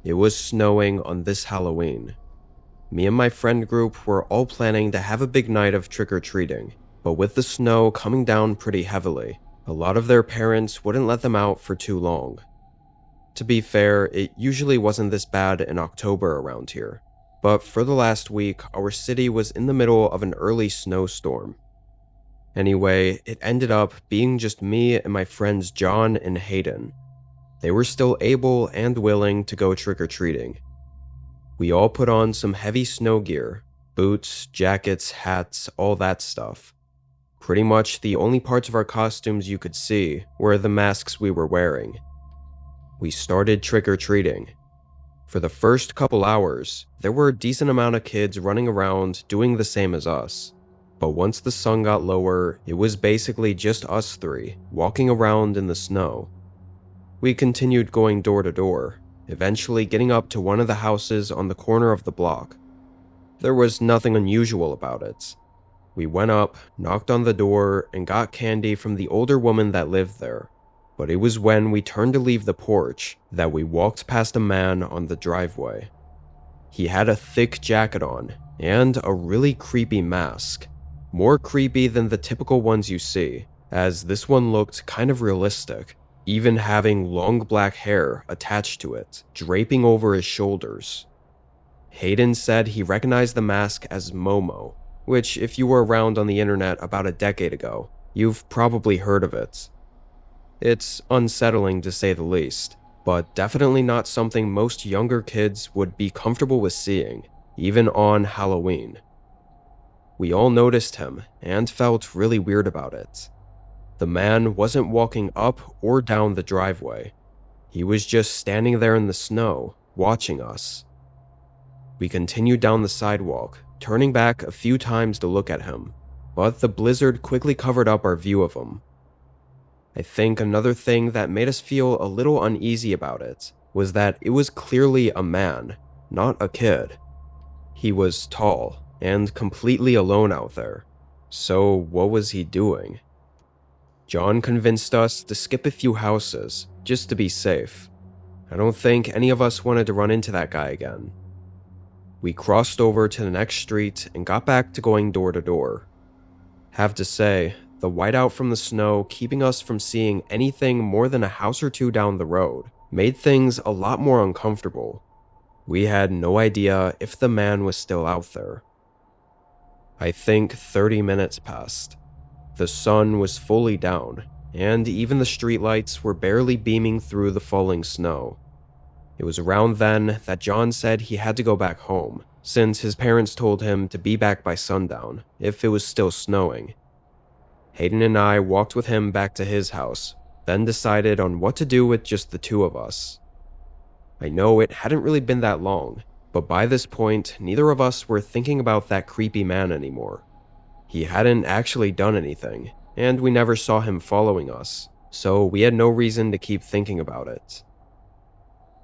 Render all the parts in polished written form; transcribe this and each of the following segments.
It was snowing on this Halloween. Me and my friend group were all planning to have a big night of trick-or-treating, but with the snow coming down pretty heavily, a lot of their parents wouldn't let them out for too long. To be fair, it usually wasn't this bad in October around here, but for the last week, our city was in the middle of an early snowstorm. Anyway, it ended up being just me and my friends John and Hayden. They were still able and willing to go trick-or-treating. We all put on some heavy snow gear, boots, jackets, hats, all that stuff. Pretty much the only parts of our costumes you could see were the masks we were wearing. We started trick-or-treating. For the first couple hours, there were a decent amount of kids running around doing the same as us. But once the sun got lower, it was basically just us three, walking around in the snow. We continued going door to door, eventually getting up to one of the houses on the corner of the block. There was nothing unusual about it. We went up, knocked on the door, and got candy from the older woman that lived there. But it was when we turned to leave the porch that we walked past a man on the driveway. He had a thick jacket on, and a really creepy mask. More creepy than the typical ones you see, as this one looked kind of realistic, even having long black hair attached to it, draping over his shoulders. Hayden said he recognized the mask as Momo, which if you were around on the internet about a decade ago, you've probably heard of it. It's unsettling to say the least, but definitely not something most younger kids would be comfortable with seeing, even on Halloween. We all noticed him and felt really weird about it. The man wasn't walking up or down the driveway. He was just standing there in the snow, watching us. We continued down the sidewalk, turning back a few times to look at him, but the blizzard quickly covered up our view of him. I think another thing that made us feel a little uneasy about it was that it was clearly a man, not a kid. He was tall and completely alone out there. So what was he doing? John convinced us to skip a few houses, just to be safe. I don't think any of us wanted to run into that guy again. We crossed over to the next street and got back to going door to door. Have to say, the whiteout from the snow keeping us from seeing anything more than a house or two down the road made things a lot more uncomfortable. We had no idea if the man was still out there. I think 30 minutes passed. The sun was fully down, and even the streetlights were barely beaming through the falling snow. It was around then that John said he had to go back home, since his parents told him to be back by sundown if it was still snowing. Hayden and I walked with him back to his house, then decided on what to do with just the two of us. I know it hadn't really been that long, but by this point, neither of us were thinking about that creepy man anymore. He hadn't actually done anything, and we never saw him following us, so we had no reason to keep thinking about it.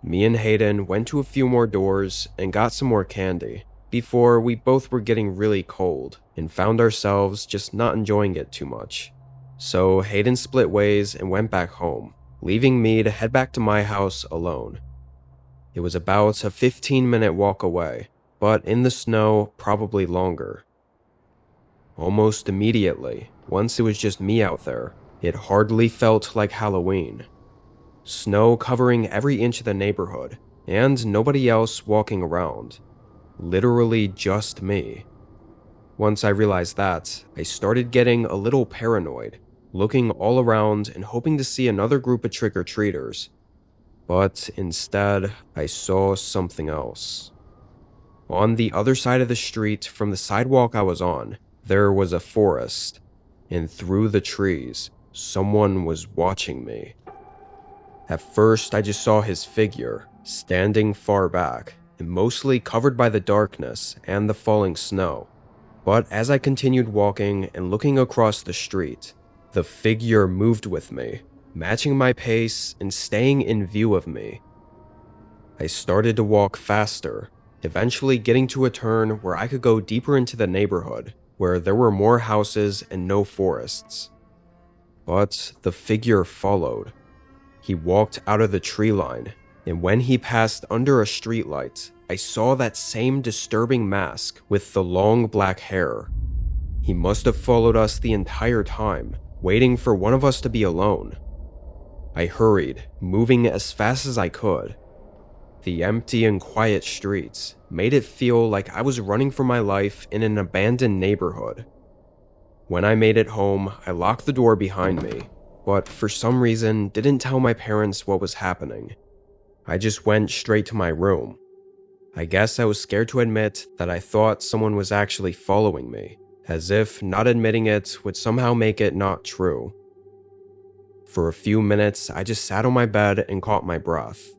Me and Hayden went to a few more doors and got some more candy, before we both were getting really cold and found ourselves just not enjoying it too much. So Hayden split ways and went back home, leaving me to head back to my house alone. It was about a 15-minute walk away, but in the snow, probably longer. Almost immediately, once it was just me out there, it hardly felt like Halloween. Snow covering every inch of the neighborhood, and nobody else walking around. Literally just me. Once I realized that, I started getting a little paranoid, looking all around and hoping to see another group of trick-or-treaters. But instead, I saw something else. On the other side of the street from the sidewalk I was on, there was a forest, and through the trees, someone was watching me. At first, I just saw his figure, standing far back, and mostly covered by the darkness and the falling snow. But as I continued walking and looking across the street, the figure moved with me, matching my pace and staying in view of me. I started to walk faster, eventually getting to a turn where I could go deeper into the neighborhood, where there were more houses and no forests. But the figure followed. He walked out of the tree line, And when he passed under a streetlight, I saw that same disturbing mask with the long black hair. He must have followed us the entire time, waiting for one of us to be alone. I hurried, moving as fast as I could. The empty and quiet streets made it feel like I was running for my life in an abandoned neighborhood. When I made it home, I locked the door behind me, but for some reason didn't tell my parents what was happening. I just went straight to my room. I guess I was scared to admit that I thought someone was actually following me, as if not admitting it would somehow make it not true. For a few minutes, I just sat on my bed and caught my breath,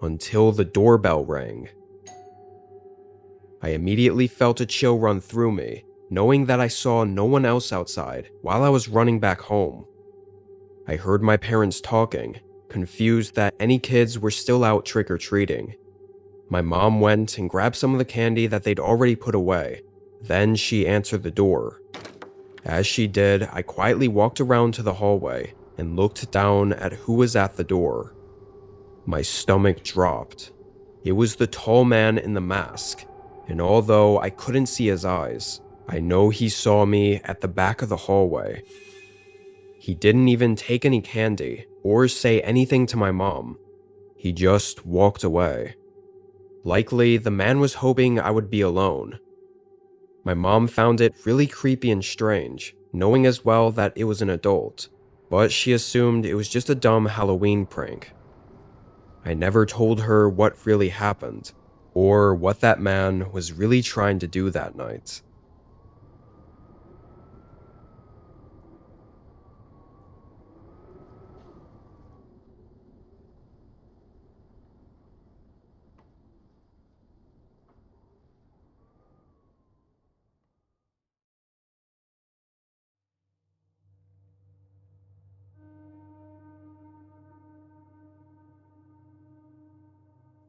until the doorbell rang. I immediately felt a chill run through me, knowing that I saw no one else outside while I was running back home. I heard my parents talking, confused that any kids were still out trick-or-treating. My mom went and grabbed some of the candy that they'd already put away. Then she answered the door. As she did, I quietly walked around to the hallway and looked down at who was at the door. My stomach dropped. It was the tall man in the mask, and although I couldn't see his eyes, I know he saw me at the back of the hallway. He didn't even take any candy or say anything to my mom. He just walked away. Likely, the man was hoping I would be alone. My mom found it really creepy and strange, knowing as well that it was an adult, but she assumed it was just a dumb Halloween prank. I never told her what really happened, or what that man was really trying to do that night.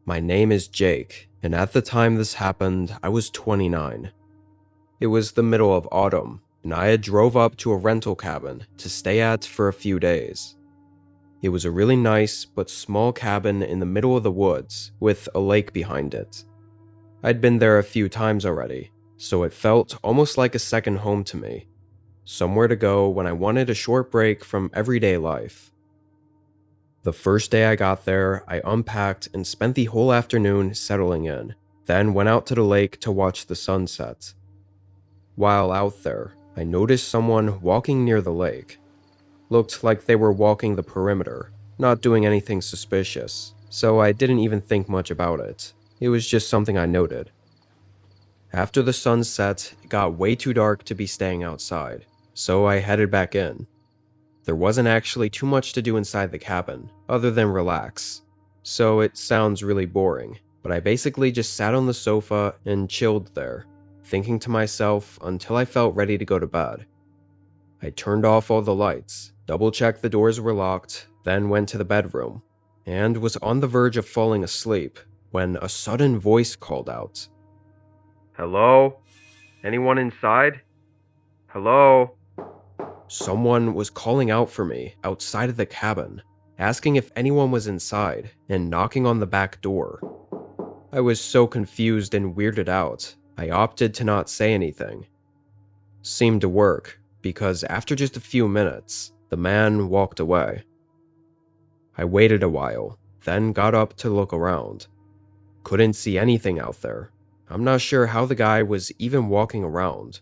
My name is Jake, and at the time this happened, I was 29. It was the middle of autumn, and I had drove up to a rental cabin to stay at for a few days. It was a really nice but small cabin in the middle of the woods with a lake behind it. I'd been there a few times already, so it felt almost like a second home to me, somewhere to go when I wanted a short break from everyday life. The first day I got there, I unpacked and spent the whole afternoon settling in, then went out to the lake to watch the sunset. While out there, I noticed someone walking near the lake. Looked like they were walking the perimeter, not doing anything suspicious, so I didn't even think much about it. It was just something I noted. After the sun set, it got way too dark to be staying outside, so I headed back in. There wasn't actually too much to do inside the cabin, other than relax, so it sounds really boring, but I basically just sat on the sofa and chilled there, thinking to myself until I felt ready to go to bed. I turned off all the lights, double-checked the doors were locked, then went to the bedroom, and was on the verge of falling asleep when a sudden voice called out. "Hello? Anyone inside? Hello?" Someone was calling out for me outside of the cabin, asking if anyone was inside and knocking on the back door. I was so confused and weirded out, I opted to not say anything. Seemed to work, because after just a few minutes, the man walked away. I waited a while, then got up to look around. Couldn't see anything out there. I'm not sure how the guy was even walking around.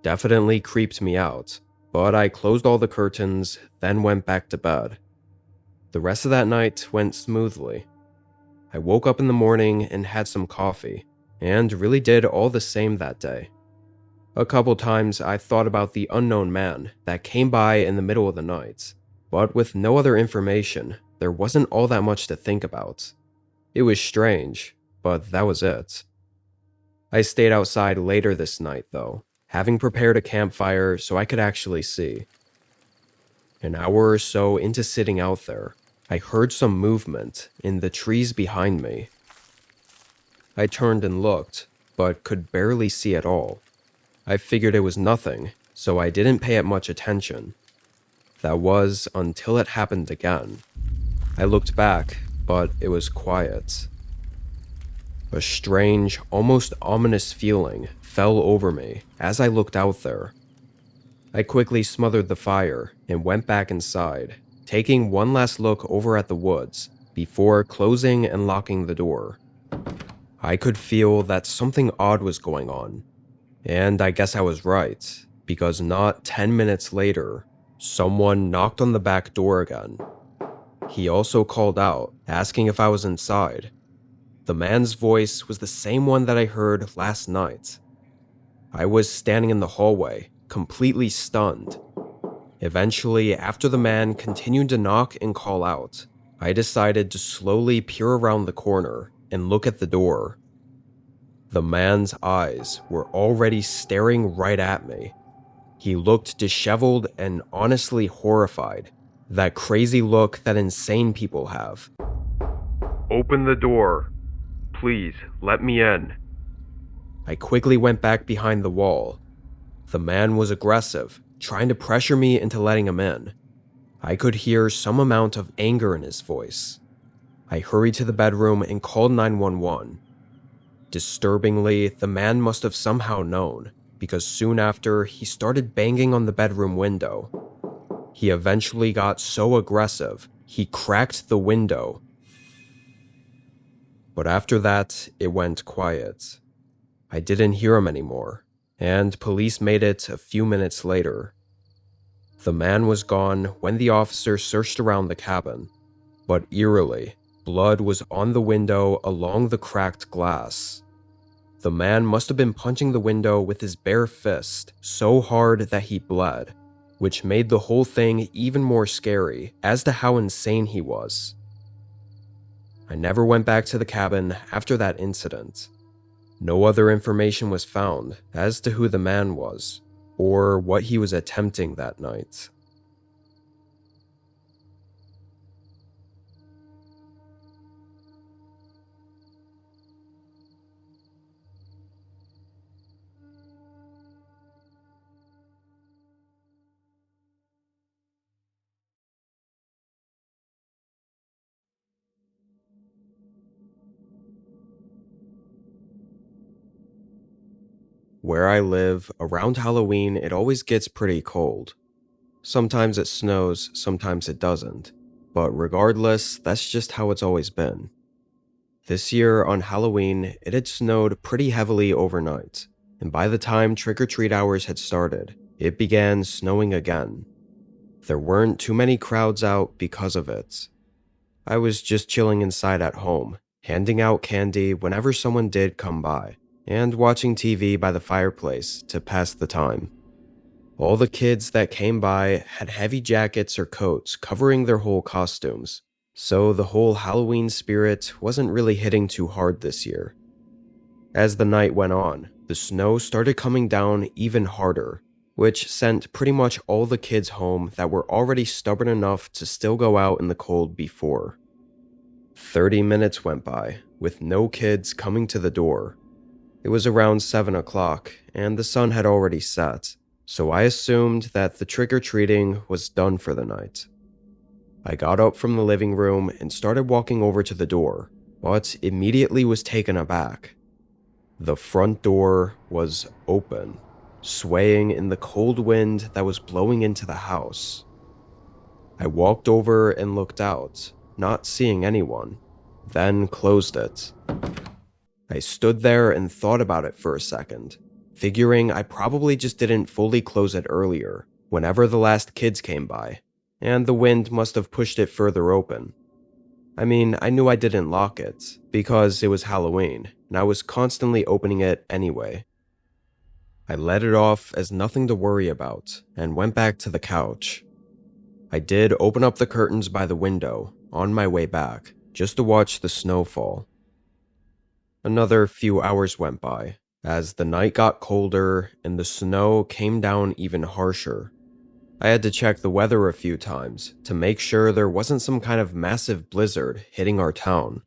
Definitely creeped me out, but I closed all the curtains, then went back to bed. The rest of that night went smoothly. I woke up in the morning and had some coffee, and really did all the same that day. A couple times I thought about the unknown man that came by in the middle of the night, but with no other information, there wasn't all that much to think about. It was strange, but that was it. I stayed outside later this night, though, having prepared a campfire so I could actually see. An hour or so into sitting out there, I heard some movement in the trees behind me. I turned and looked, but could barely see at all. I figured it was nothing, so I didn't pay it much attention. That was until it happened again. I looked back, but it was quiet. A strange, almost ominous feeling fell over me as I looked out there. I quickly smothered the fire and went back inside, taking one last look over at the woods before closing and locking the door. I could feel that something odd was going on, and I guess I was right, because not 10 minutes later, someone knocked on the back door again. He also called out, asking if I was inside. The man's voice was the same one that I heard last night. I was standing in the hallway, completely stunned. Eventually, after the man continued to knock and call out, I decided to slowly peer around the corner and look at the door. The man's eyes were already staring right at me. He looked disheveled and honestly horrified. That crazy look that insane people have. "Open the door. Please, let me in." I quickly went back behind the wall. The man was aggressive, trying to pressure me into letting him in. I could hear some amount of anger in his voice. I hurried to the bedroom and called 911. Disturbingly, the man must have somehow known, because soon after, he started banging on the bedroom window. He eventually got so aggressive, he cracked the window. But after that, it went quiet. I didn't hear him anymore, and police made it a few minutes later. The man was gone when the officer searched around the cabin, but eerily, blood was on the window along the cracked glass. The man must have been punching the window with his bare fist so hard that he bled, which made the whole thing even more scary as to how insane he was. I never went back to the cabin after that incident. No other information was found as to who the man was, or what he was attempting that night. Where I live, around Halloween, it always gets pretty cold. Sometimes it snows, sometimes it doesn't. But regardless, that's just how it's always been. This year, on Halloween, it had snowed pretty heavily overnight, and by the time trick-or-treat hours had started, it began snowing again. There weren't too many crowds out because of it. I was just chilling inside at home, handing out candy whenever someone did come by, and watching TV by the fireplace to pass the time. All the kids that came by had heavy jackets or coats covering their whole costumes, so the whole Halloween spirit wasn't really hitting too hard this year. As the night went on, the snow started coming down even harder, which sent pretty much all the kids home that were already stubborn enough to still go out in the cold before. 30 minutes went by, with no kids coming to the door. It was around 7 o'clock, and the sun had already set, so I assumed that the trick-or-treating was done for the night. I got up from the living room and started walking over to the door, but immediately was taken aback. The front door was open, swaying in the cold wind that was blowing into the house. I walked over and looked out, not seeing anyone, then closed it. I stood there and thought about it for a second, figuring I probably just didn't fully close it earlier, whenever the last kids came by, and the wind must have pushed it further open. I mean, I knew I didn't lock it, because it was Halloween, and I was constantly opening it anyway. I let it off as nothing to worry about, and went back to the couch. I did open up the curtains by the window, on my way back, just to watch the snow fall. Another few hours went by, as the night got colder and the snow came down even harsher. I had to check the weather a few times to make sure there wasn't some kind of massive blizzard hitting our town.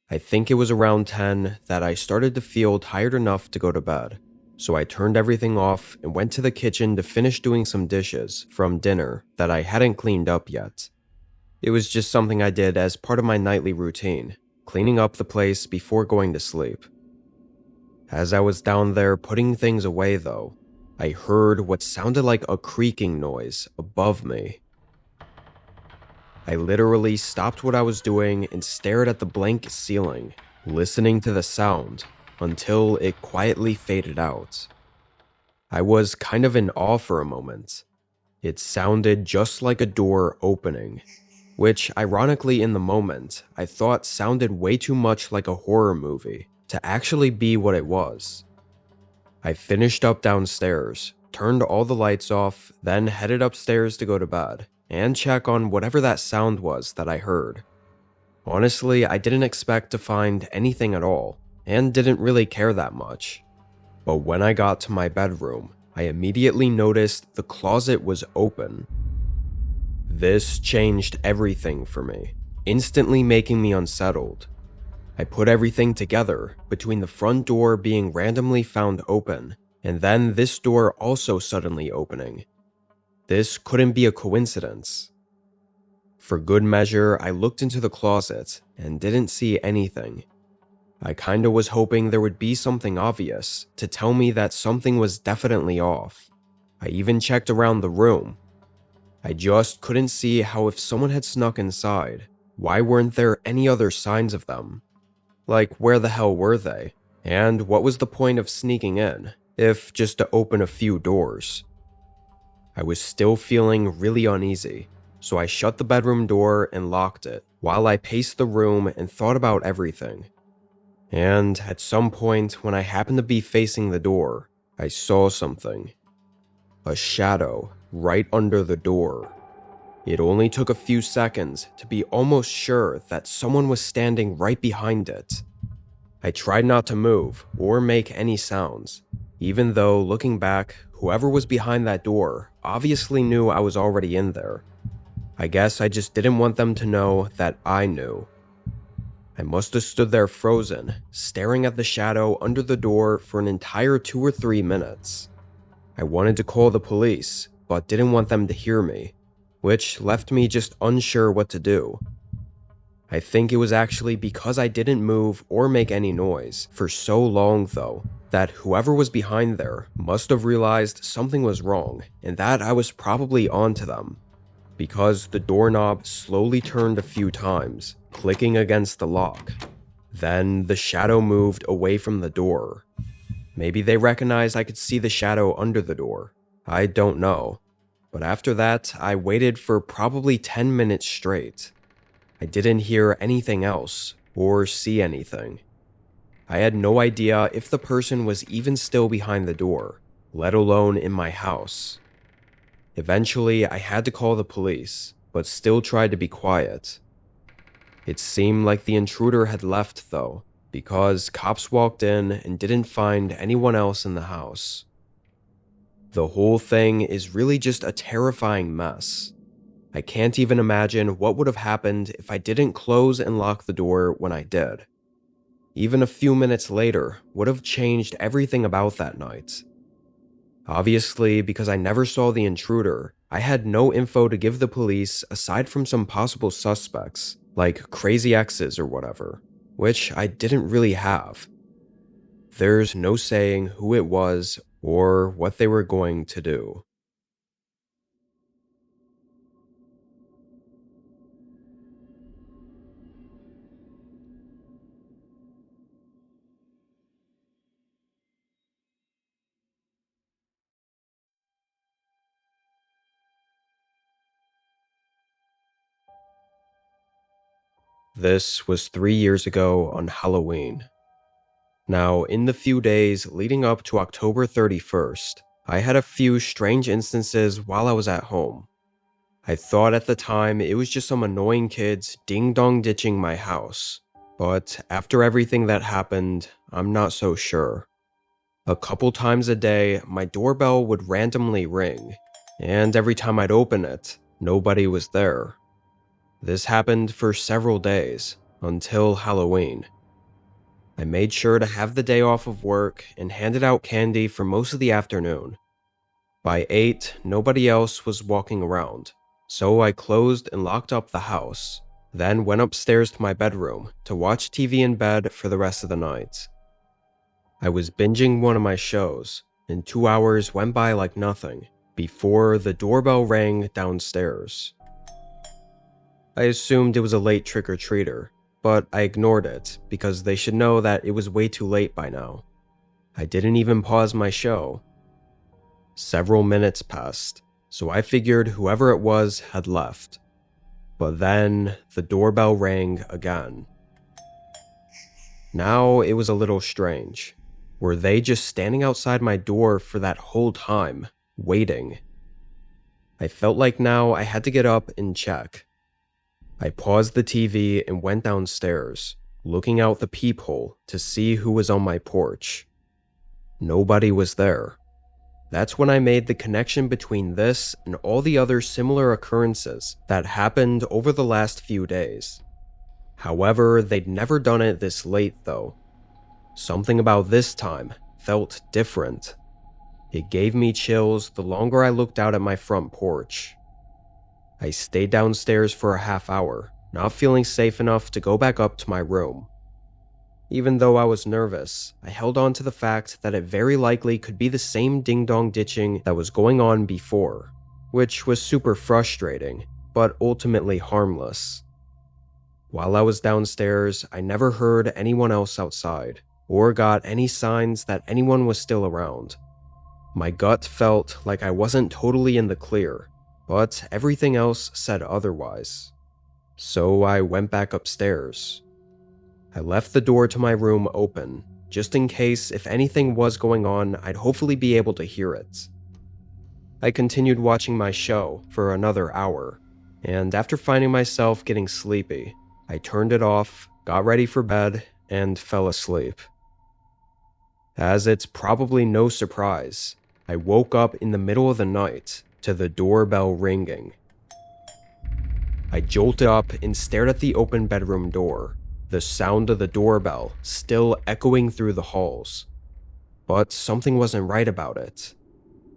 I think it was around 10 that I started to feel tired enough to go to bed, so I turned everything off and went to the kitchen to finish doing some dishes from dinner that I hadn't cleaned up yet. It was just something I did as part of my nightly routine, cleaning up the place before going to sleep. As I was down there putting things away though, I heard what sounded like a creaking noise above me. I literally stopped what I was doing and stared at the blank ceiling, listening to the sound until it quietly faded out. I was kind of in awe for a moment. It sounded just like a door opening, which ironically in the moment I thought sounded way too much like a horror movie to actually be what it was. I finished up downstairs, turned all the lights off, then headed upstairs to go to bed and check on whatever that sound was that I heard. Honestly, I didn't expect to find anything at all and didn't really care that much. But when I got to my bedroom, I immediately noticed the closet was open. This changed everything for me, instantly making me unsettled. I put everything together between the front door being randomly found open and then this door also suddenly opening. This couldn't be a coincidence. For good measure, I looked into the closet and didn't see anything. I kinda was hoping there would be something obvious to tell me that something was definitely off. I even checked around the room. I just couldn't see how if someone had snuck inside, why weren't there any other signs of them? Like, where the hell were they? And what was the point of sneaking in, if just to open a few doors? I was still feeling really uneasy, so I shut the bedroom door and locked it while I paced the room and thought about everything. And at some point, when I happened to be facing the door, I saw something. A shadow right under the door. It only took a few seconds to be almost sure that someone was standing right behind it. I tried not to move or make any sounds, even though, looking back, whoever was behind that door obviously knew I was already in there. I guess I just didn't want them to know that I knew. I must have stood there frozen, staring at the shadow under the door for an entire 2 or 3 minutes. I wanted to call the police, but didn't want them to hear me, which left me just unsure what to do. I think it was actually because I didn't move or make any noise for so long though, that whoever was behind there must have realized something was wrong and that I was probably onto them. Because the doorknob slowly turned a few times, clicking against the lock. Then the shadow moved away from the door. Maybe they recognized I could see the shadow under the door. I don't know. But after that, I waited for probably 10 minutes straight. I didn't hear anything else or see anything. I had no idea if the person was even still behind the door, let alone in my house. Eventually, I had to call the police, but still tried to be quiet. It seemed like the intruder had left though, because cops walked in and didn't find anyone else in the house. The whole thing is really just a terrifying mess. I can't even imagine what would have happened if I didn't close and lock the door when I did. Even a few minutes later would have changed everything about that night. Obviously, because I never saw the intruder, I had no info to give the police aside from some possible suspects, like crazy exes or whatever, which I didn't really have. There's no saying who it was or what they were going to do. This was 3 years ago on Halloween. Now, in the few days leading up to October 31st, I had a few strange instances while I was at home. I thought at the time it was just some annoying kids ding-dong ditching my house, but after everything that happened, I'm not so sure. A couple times a day, my doorbell would randomly ring, and every time I'd open it, nobody was there. This happened for several days, until Halloween. I made sure to have the day off of work and handed out candy for most of the afternoon. By 8, nobody else was walking around, So I closed and locked up the house, then went upstairs to my bedroom to watch TV in bed for the rest of the night. I was binging one of my shows, and 2 hours went by like nothing before the doorbell rang downstairs. I assumed it was a late trick-or-treater, but I ignored it because they should know that it was way too late by now. I didn't even pause my show. Several minutes passed, so I figured whoever it was had left. But then the doorbell rang again. Now it was a little strange. Were they just standing outside my door for that whole time, waiting? I felt like now I had to get up and check. I paused the TV and went downstairs, looking out the peephole to see who was on my porch. Nobody was there. That's when I made the connection between this and all the other similar occurrences that happened over the last few days. However, they'd never done it this late though. Something about this time felt different. It gave me chills the longer I looked out at my front porch. I stayed downstairs for a half hour, not feeling safe enough to go back up to my room. Even though I was nervous, I held on to the fact that it very likely could be the same ding-dong ditching that was going on before, which was super frustrating, but ultimately harmless. While I was downstairs, I never heard anyone else outside, or got any signs that anyone was still around. My gut felt like I wasn't totally in the clear, but everything else said otherwise. So I went back upstairs. I left the door to my room open, just in case if anything was going on, I'd hopefully be able to hear it. I continued watching my show for another hour, and after finding myself getting sleepy, I turned it off, got ready for bed, and fell asleep. As it's probably no surprise, I woke up in the middle of the night to the doorbell ringing. I jolted up and stared at the open bedroom door, the sound of the doorbell still echoing through the halls. But something wasn't right about it.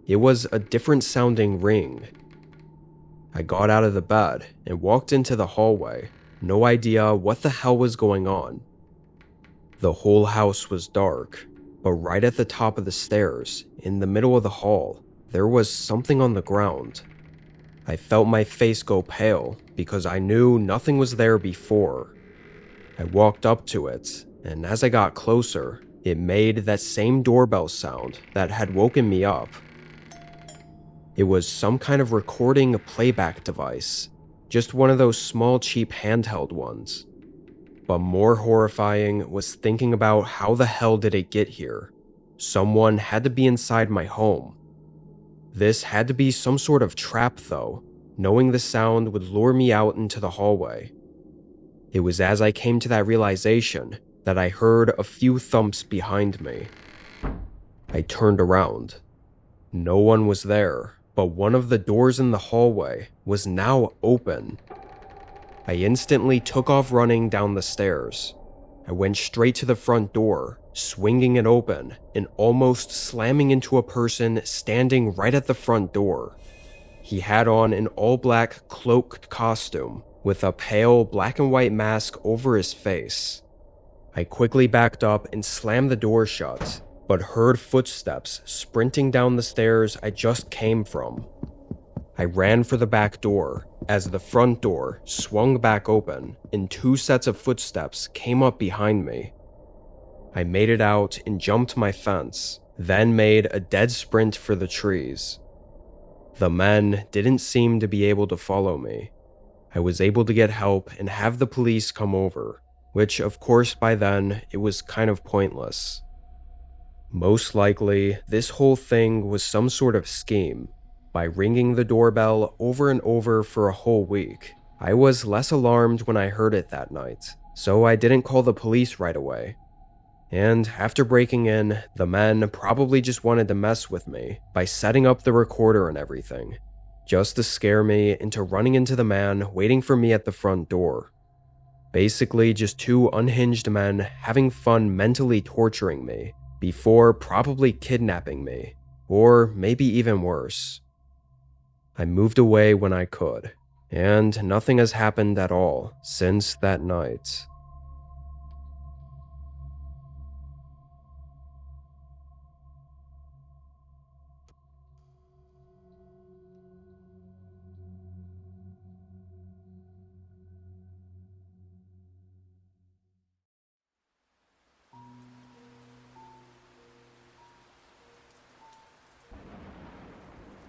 It was a different sounding ring. I got out of the bed and walked into the hallway, no idea what the hell was going on. The whole house was dark, but right at the top of the stairs, in the middle of the hall, there was something on the ground. I felt my face go pale because I knew nothing was there before. I walked up to it, and as I got closer, it made that same doorbell sound that had woken me up. It was some kind of recording playback device, just one of those small cheap handheld ones. But more horrifying was thinking about how the hell did it get here. Someone had to be inside my home. This had to be some sort of trap though, knowing the sound would lure me out into the hallway. It was as I came to that realization that I heard a few thumps behind me. I turned around. No one was there, but one of the doors in the hallway was now open. I instantly took off running down the stairs. I went straight to the front door, swinging it open and almost slamming into a person standing right at the front door. He had on an all-black cloaked costume with a pale black and white mask over his face. I quickly backed up and slammed the door shut, but heard footsteps sprinting down the stairs I just came from. I ran for the back door as the front door swung back open and 2 sets of footsteps came up behind me. I made it out and jumped my fence, then made a dead sprint for the trees. The men didn't seem to be able to follow me. I was able to get help and have the police come over, which of course by then it was kind of pointless. Most likely, this whole thing was some sort of scheme. By ringing the doorbell over and over for a whole week, I was less alarmed when I heard it that night, so I didn't call the police right away. And after breaking in, the men probably just wanted to mess with me by setting up the recorder and everything, just to scare me into running into the man waiting for me at the front door. Basically just 2 unhinged men having fun mentally torturing me before probably kidnapping me, or maybe even worse. I moved away when I could, and nothing has happened at all since that night.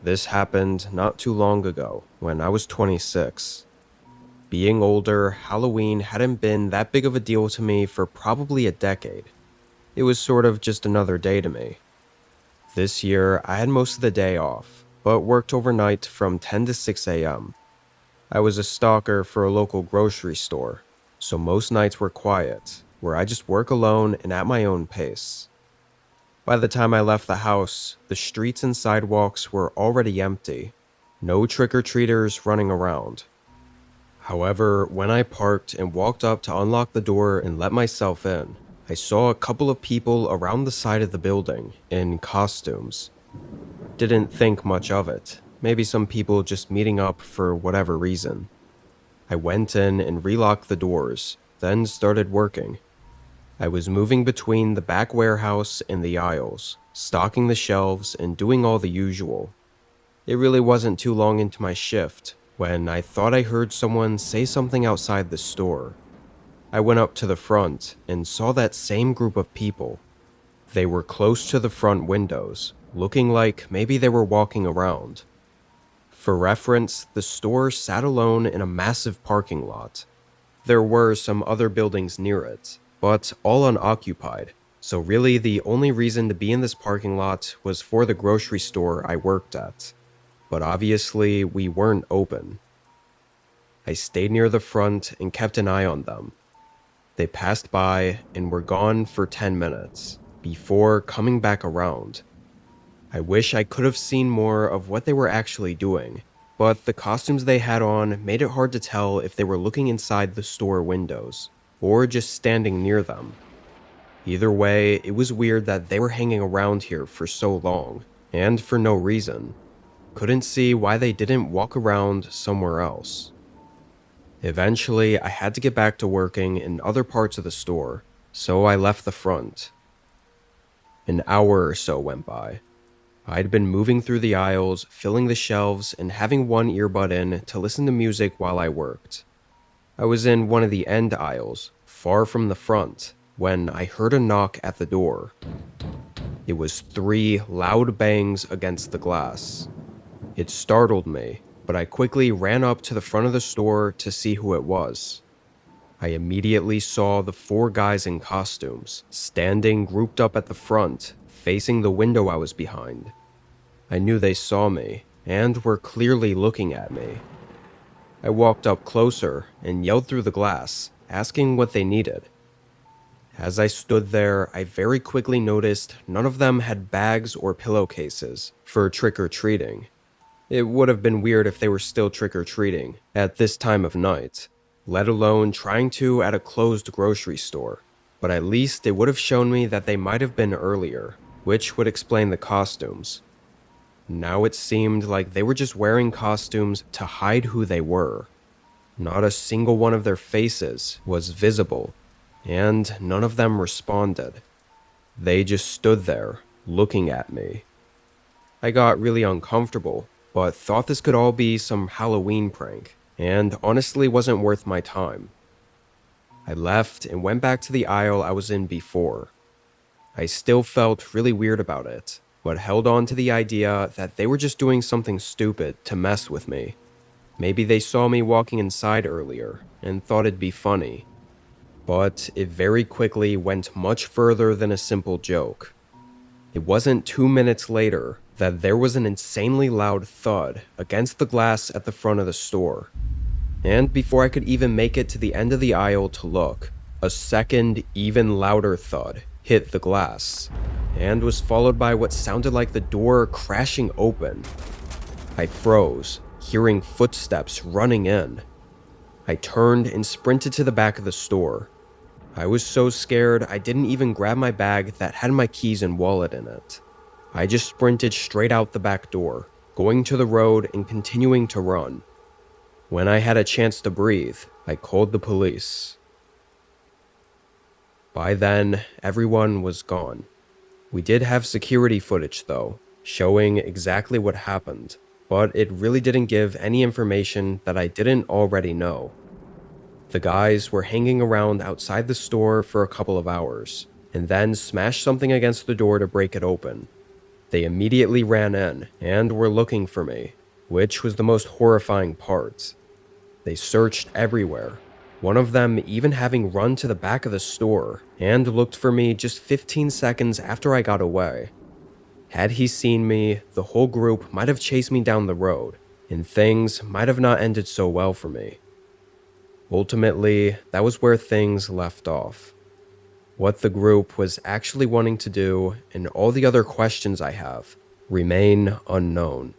This happened not too long ago when I was 26. Being older, Halloween hadn't been that big of a deal to me for probably a decade. It was sort of just another day to me. This year, I had most of the day off, but worked overnight from 10 to 6 a.m. I was a stalker for a local grocery store, so most nights were quiet, where I just work alone and at my own pace. By the time I left the house, the streets and sidewalks were already empty. No trick-or-treaters running around. However, when I parked and walked up to unlock the door and let myself in, I saw a couple of people around the side of the building in costumes. Didn't think much of it. Maybe some people just meeting up for whatever reason. I went in and relocked the doors, then started working. I was moving between the back warehouse and the aisles, stocking the shelves and doing all the usual. It really wasn't too long into my shift when I thought I heard someone say something outside the store. I went up to the front and saw that same group of people. They were close to the front windows, looking like maybe they were walking around. For reference, the store sat alone in a massive parking lot. There were some other buildings near it, but all unoccupied, so really the only reason to be in this parking lot was for the grocery store I worked at. But obviously, we weren't open. I stayed near the front and kept an eye on them. They passed by and were gone for 10 minutes, before coming back around. I wish I could have seen more of what they were actually doing, but the costumes they had on made it hard to tell if they were looking inside the store windows, or just standing near them. Either way, it was weird that they were hanging around here for so long, and for no reason. Couldn't see why they didn't walk around somewhere else. Eventually, I had to get back to working in other parts of the store, so I left the front. An hour or so went by. I'd been moving through the aisles, filling the shelves, and having one earbud in to listen to music while I worked. I was in one of the end aisles, far from the front, when I heard a knock at the door. It was 3 loud bangs against the glass. It startled me, but I quickly ran up to the front of the store to see who it was. I immediately saw the 4 guys in costumes, standing grouped up at the front, facing the window I was behind. I knew they saw me, and were clearly looking at me. I walked up closer and yelled through the glass, asking what they needed. As I stood there, I very quickly noticed none of them had bags or pillowcases for trick-or-treating. It would have been weird if they were still trick-or-treating at this time of night, let alone trying to at a closed grocery store. But at least it would have shown me that they might have been earlier, which would explain the costumes. Now it seemed like they were just wearing costumes to hide who they were. Not a single one of their faces was visible, and none of them responded. They just stood there, looking at me. I got really uncomfortable, but thought this could all be some Halloween prank, and honestly wasn't worth my time. I left and went back to the aisle I was in before. I still felt really weird about it, but held on to the idea that they were just doing something stupid to mess with me. Maybe they saw me walking inside earlier and thought it'd be funny. But it very quickly went much further than a simple joke. It wasn't 2 minutes later that there was an insanely loud thud against the glass at the front of the store. And before I could even make it to the end of the aisle to look, a second, even louder thud hit the glass, and was followed by what sounded like the door crashing open. I froze, hearing footsteps running in. I turned and sprinted to the back of the store. I was so scared I didn't even grab my bag that had my keys and wallet in it. I just sprinted straight out the back door, going to the road and continuing to run. When I had a chance to breathe, I called the police. By then, everyone was gone. We did have security footage, though, showing exactly what happened, but it really didn't give any information that I didn't already know. The guys were hanging around outside the store for a couple of hours, and then smashed something against the door to break it open. They immediately ran in and were looking for me, which was the most horrifying part. They searched everywhere, one of them even having run to the back of the store and looked for me just 15 seconds after I got away. Had he seen me, the whole group might have chased me down the road, and things might have not ended so well for me. Ultimately, that was where things left off. What the group was actually wanting to do, and all the other questions I have, remain unknown.